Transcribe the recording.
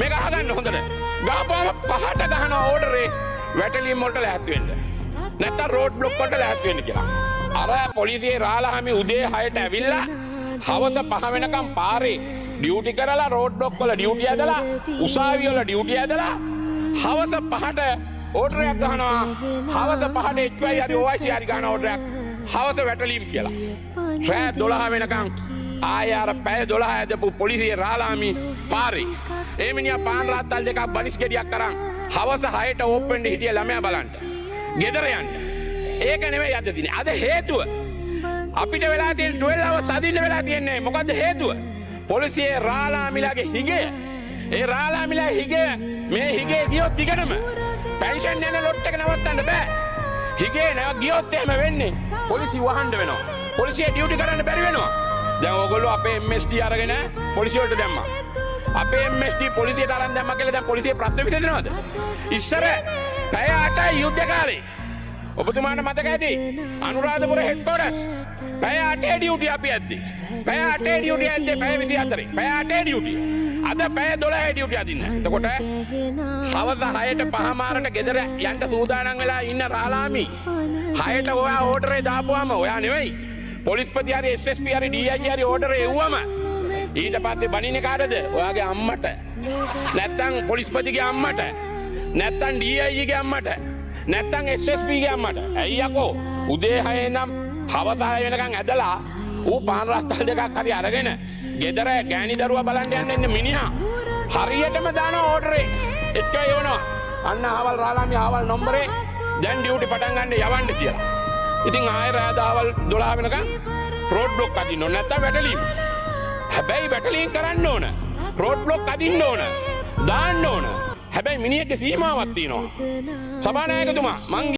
මේක අහගන්න හොඳට. ගහපුවම පහට ගහන ඕඩරේ වැටලීම් වලට ලෑස්ති වෙන්න. නැත්තම් රෝඩ් බ්ලොක් වලට ලෑස්ති වෙන්න කියලා. අර පොලිසියේ රාළහාමි උදේ 6ට ඇවිල්ලා හවස 5 වෙනකම් පාරේ ඩියුටි කරලා රෝඩ් බ්ලොක් වල ඩියුටි ඇදලා උසාවිය වල ඩියුටි ඇදලා හවස 5ට ඕඩරයක් ගහනවා. හවස 5ට HY හරි OIC හරි ගහන ඕඩරයක් හවස වැටලීම් කියලා. රෑ 12 වෙනකම් ආය අර පැය 12 ඇදපු පොලිසියේ රාළහාමි පාරේ ඒ මිනිහා පාන් රාත්තල් දෙකක් බනිස් ගෙඩියක් අරන් හවස 6ට ඕපන් හිටිය ළමයා බලන්න. ගෙදර යන්න. ඒක නෙවෙයි අද තියෙන්නේ. අද හේතුව අපිට වෙලා තියෙන 12 hours අදින්න වෙලා තියෙන්නේ. මොකද්ද හේතුව? පොලිසියේ රාළහාමිලාගේ හිගේ. ඒ රාළහාමිලා හිගේ මේ හිගේ ගියොත් දිගටම පෙන්ෂන් යන ලොට් එක නවත්තන්න බෑ. හිගේ නැව ගියොත් එහෙම වෙන්නේ. පොලිසිය වහන්න වෙනවා. පොලිසිය ඩියුටි කරන්න බැරි වෙනවා. දැන් ඕගොල්ලෝ අපේ MSD අරගෙන පොලිසිය වලට දැම්මා. අපේ MSD පොලිසියට අරන් දැම්මා කියලා දැන් පොලිසිය ප්‍රශ්න විසඳනවද? ඉස්සර පැය 8යි යුද්ධ කාලේ. ඔබතුමාට මතක ඇති අනුරාධපුර හෙඩ්ක්වෝටර්ස් පැය 8 ඩියුටි අපි ඇද්දේ. පැය 8 ඩියුටි ඇද්දේ පැය 24. පැය 8 ඩියුටි. අද පැය 12 ඩියුටි අදින්න. එතකොට හවස 6ට පහමාරට ගෙදර යන්න සූදානම් වෙලා ඉන්න රාළහාමි 6ට ඔයා ඕඩරේ දාපුවාම ඔයා නෙවෙයි. පොලිස්පති හරි SSP හරි DIG හරි ඕඩරේ එව්වම ඊට පස්සේ බණින්නේ කාටද? ඔයාගේ අම්මට. නැත්තම් පොලිස්පතිගේ අම්මට. නැත්තම් DIG ගේ අම්මට. නැත්තම් SSP ගේ අම්මට. ඇයි යකෝ? උදේ 6 ඉඳන් හවස 6 වෙනකන් ඇදලා ඌ පාන් රාත්තල් දෙකක් හරි අරගෙන ගෙදර ගෑණි දරුවා බලන්න යන්න ඉන්න මිනිහා හරියටම දාන ඕඩරේ එක්ක එවනවා. අන්න ආවල් රාළහාමි ආවල් නම්බරේ දැන් ඩියුටි පටන් ගන්න යවන්න කියලා. ඉතින් ආයෙ රෑ දහවල් 12 වෙනකන් රෝඩ් බ්ලොක් අදින්න ඕන නැත්තම් වැටලීම්. හැබැයි වැටලීම් කරන්න ඕන. රෝඩ් බ්ලොක් අදින්න ඕන. දාන්න ඕන. හැබැයි මිනිහගේ සීමාවක් තියෙනවා. සභානායකතුමා මං